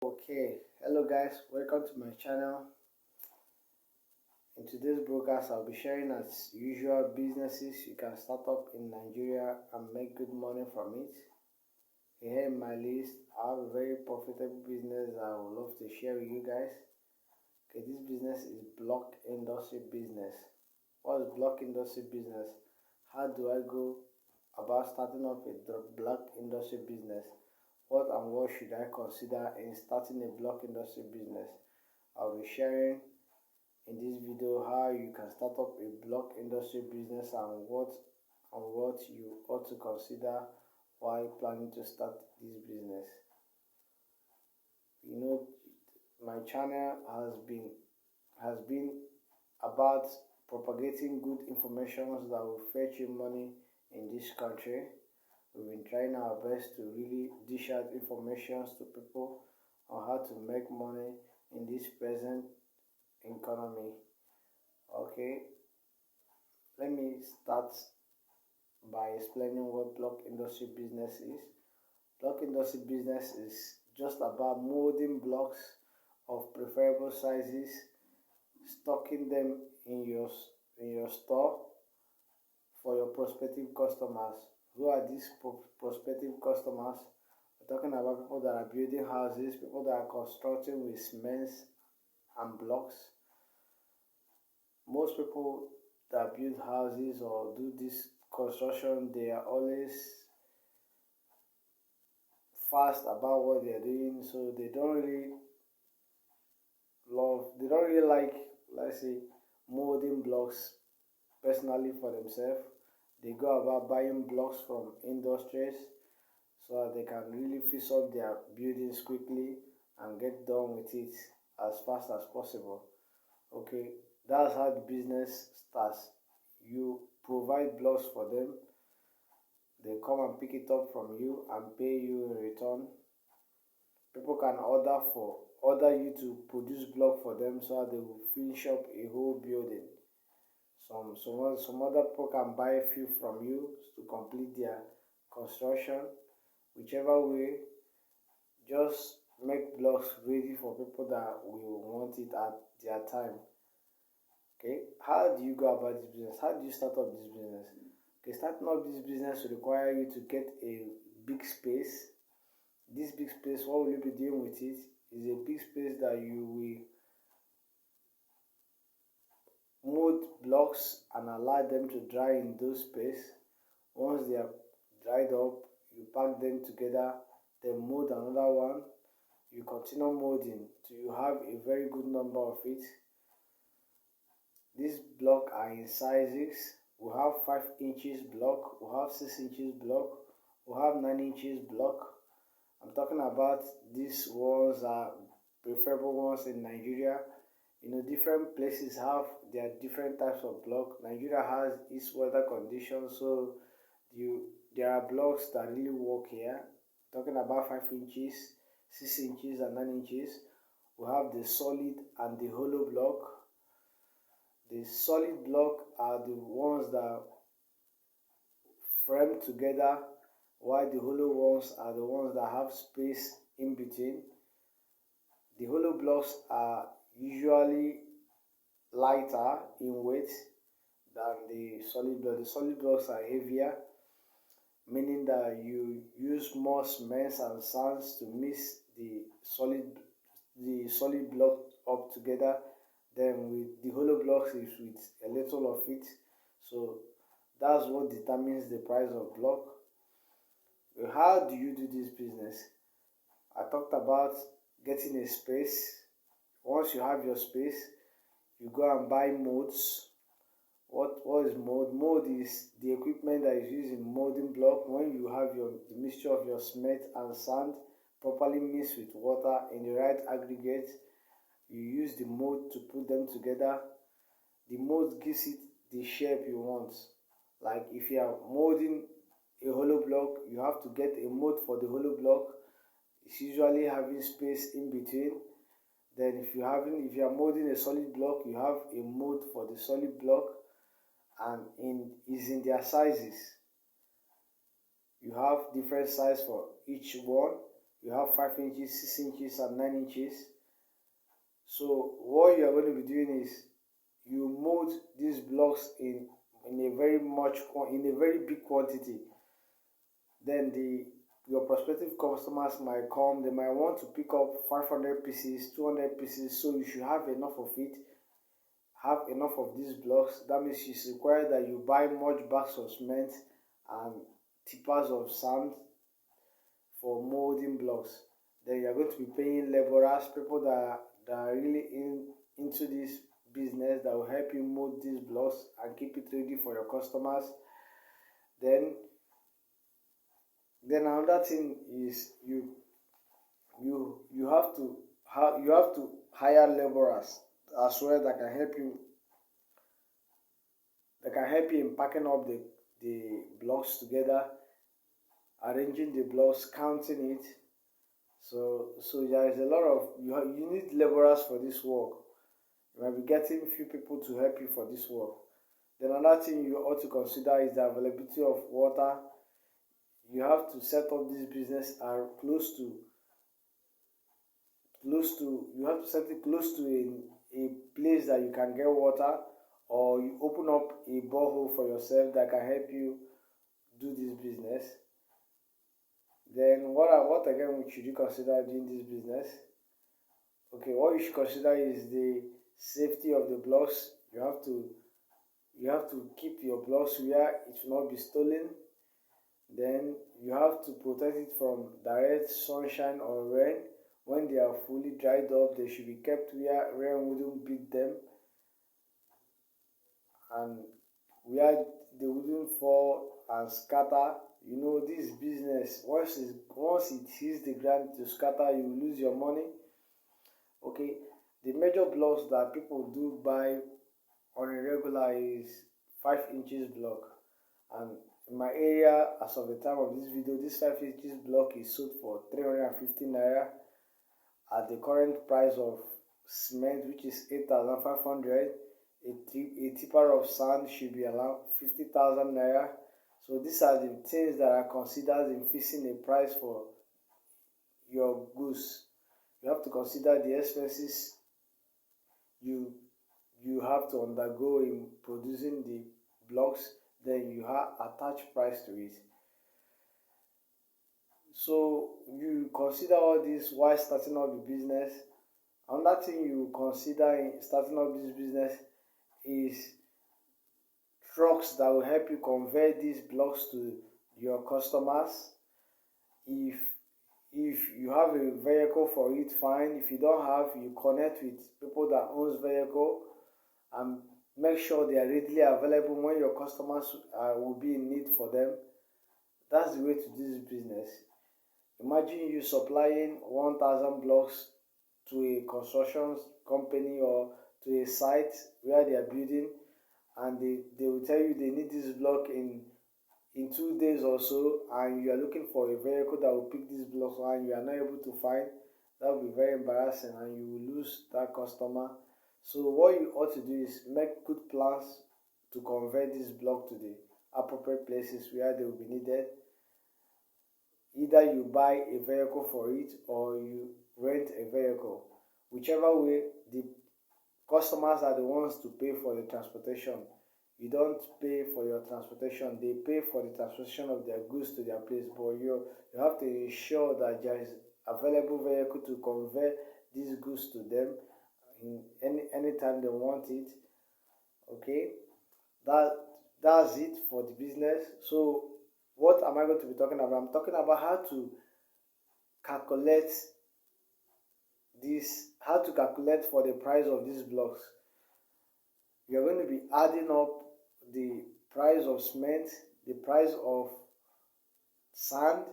Okay, hello guys, welcome to my channel. In today's broadcast, I'll be sharing as usual businesses you can start up in Nigeria and make good money from it. Here in my list, I have a very profitable business that I would love to share with you guys. Okay, this business is block industry business. What is block industry business? How do I go about starting up a block industry business? What and what should I consider in starting a block industry business? I'll be sharing in this video how you can start up a block industry business and what you ought to consider while planning to start this business. You know, my channel has been about propagating good information that will fetch you money in this country. We've been trying our best to really dish out information to people on how to make money in this present economy. Okay, let me start by explaining what block industry business is. Block industry business is just about molding blocks of preferable sizes, stocking them in your store for your prospective customers. Who are these prospective customers? We're talking about people that are building houses, people that are constructing with cements and blocks. Most people that build houses or do this construction, they are always fast about what they are doing, so they don't really like, let's say, molding blocks personally for themselves. They go about buying blocks from industries so that they can really fix up their buildings quickly and get done with it as fast as possible. Okay, that's how the business starts. You provide blocks for them, they come and pick it up from you and pay you in return. People can order you to produce block for them so that they will finish up a whole building. Some other people can buy a few from you to complete their construction. Whichever way, just make blocks ready for people that will want it at their time. Okay, how do you go about this business? How do you start up this business? Okay, starting up this business will require you to get a big space. This big space, what will you be doing with it? Is a big space that you will mold blocks and allow them to dry in those space. Once they are dried up, you pack them together, then mold another one. You continue molding till you have a very good number of it. These blocks are in sizes. We have 5 inches block, we have 6 inches block, we have 9 inches block. I'm talking about these ones are preferable ones in Nigeria. You know, different places have their different types of block. Nigeria has its weather conditions, so there are blocks that really work here. Talking about 5 inches, 6 inches, and 9 inches. We have the solid and the hollow block. The solid block are the ones that frame together, while the hollow ones are the ones that have space in between. The hollow blocks are usually lighter in weight than the solid block. The solid blocks are heavier, meaning that you use more cements and sands to mix the solid block up together. Then with the hollow blocks is with a little of it. So that's what determines the price of block. How do you do this business? I talked about getting a space. Once you have your space, you go and buy molds. What is mold? Mold is the equipment that is used in molding block. When you have the mixture of your cement and sand properly mixed with water in the right aggregate, you use the mold to put them together. The mold gives it the shape you want. Like if you are molding a hollow block, you have to get a mold for the hollow block. It's usually having space in between. Then if you are molding a solid block, you have a mold for the solid block, and is in their sizes. You have different size for each one. you have 5 inches, 6 inches, and 9 inches. So what you are going to be doing is you mold these blocks in a very big quantity. Then your prospective customers might come. They might want to pick up 500 pieces, 200 pieces. So you should have enough of it. Have enough of these blocks. That means it's required that you buy much bags of cement and tippers of sand for molding blocks. Then you're going to be paying laborers, people that are really into this business, that will help you mold these blocks and keep it ready for your customers. Then another thing is you have to hire laborers as well that can help you in packing up the blocks together, arranging the blocks, counting it. So there is a lot of you need laborers for this work. You might be getting few people to help you for this work. Then another thing you ought to consider is the availability of water. You have to set up this business close to a place that you can get water, or you open up a borehole for yourself that can help you do this business. Then what again should you consider doing this business? Okay, what you should consider is the safety of the blocks. You have to keep your blocks where it will not be stolen. Then you have to protect it from direct sunshine or rain. When they are fully dried up, they should be kept where rain wouldn't beat them and where they wouldn't fall and scatter. You know, this business, once it hits the ground to scatter, you will lose your money. Okay, the major blocks that people do buy on a regular is 5 inches block, and in my area, as of the time of this video, this 5 inches block is sold for 350 naira at the current price of cement, which is 8,500. A tipper of sand should be around 50,000 naira. So these are the things that are considered in fixing a price for your goods. You have to consider the expenses you have to undergo in producing the blocks. Then you have attached price to it. So you consider all this while starting up the business. Another thing you consider in starting up this business is trucks that will help you convey these blocks to your customers. If you have a vehicle for it, fine. If you don't have, you connect with people that owns vehicle and make sure they are readily available when your customers will be in need for them. That's the way to do this business. Imagine you supplying 1,000 blocks to a construction company or to a site where they are building, and they will tell you they need this block in 2 days or so, and you are looking for a vehicle that will pick these blocks and you are not able to find. That will be very embarrassing and you will lose that customer. So what you ought to do is make good plans to convert this block to the appropriate places where they will be needed. Either you buy a vehicle for it or you rent a vehicle. Whichever way, the customers are the ones to pay for the transportation. You don't pay for your transportation, they pay for the transportation of their goods to their place, but you have to ensure that there is available vehicle to convey these goods to them in any time they want it. Okay, that's it for the business. So what am I going to be talking about? I'm talking about how to calculate for the price of these blocks. You're going to be adding up the price of cement, the price of sand,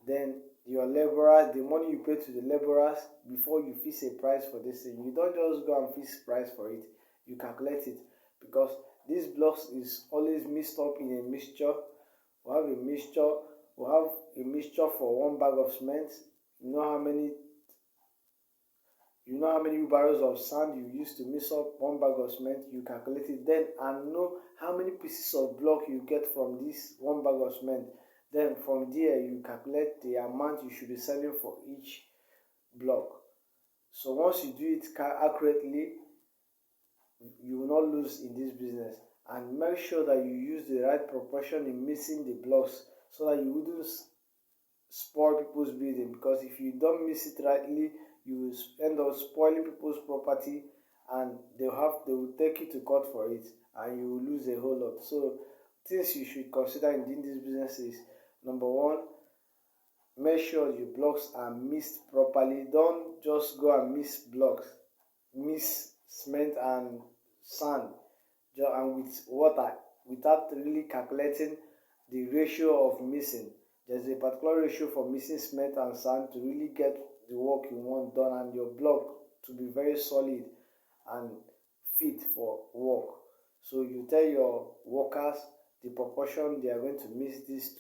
then your laborer, the money you pay to the laborers before you fix a price for this thing. You don't just go and fix price for it. You calculate it, because these blocks is always mixed up in a mixture. We have a mixture for 1 bag of cement. You know how many barrels of sand you use to mix up 1 bag of cement. You calculate it then and know how many pieces of block you get from this 1 bag of cement. Then from there you calculate the amount you should be selling for each block. So once you do it accurately, you will not lose in this business. And make sure that you use the right proportion in mixing the blocks so that you wouldn't spoil people's building, because if you don't mix it rightly, you will end up spoiling people's property, and they will take you to court for it, and you will lose a whole lot. So things you should consider in doing this business is: number one, make sure your blocks are mixed properly. Don't just go and mix cement and sand and with water without really calculating the ratio of mixing. There's a particular ratio for mixing cement and sand to really get the work you want done, and your block to be very solid and fit for work. So you tell your workers the proportion they are going to mix these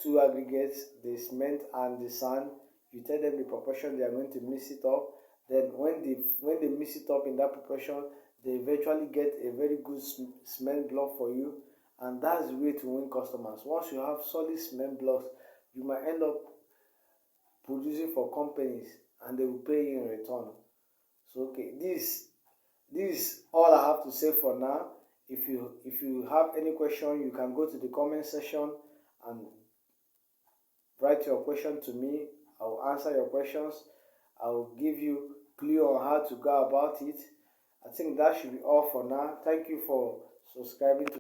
two aggregates, the cement and the sand. You tell them the proportion they are going to mix it up. Then when they mix it up in that proportion, they eventually get a very good cement block for you, and that's the way to win customers. Once you have solid cement blocks, you might end up producing for companies, and they will pay you in return. So okay, this is all I have to say for now. If you have any question, you can go to the comment section and write your question to me. I will answer your questions. I will give you clue on how to go about it. I think that should be all for now. Thank you for subscribing to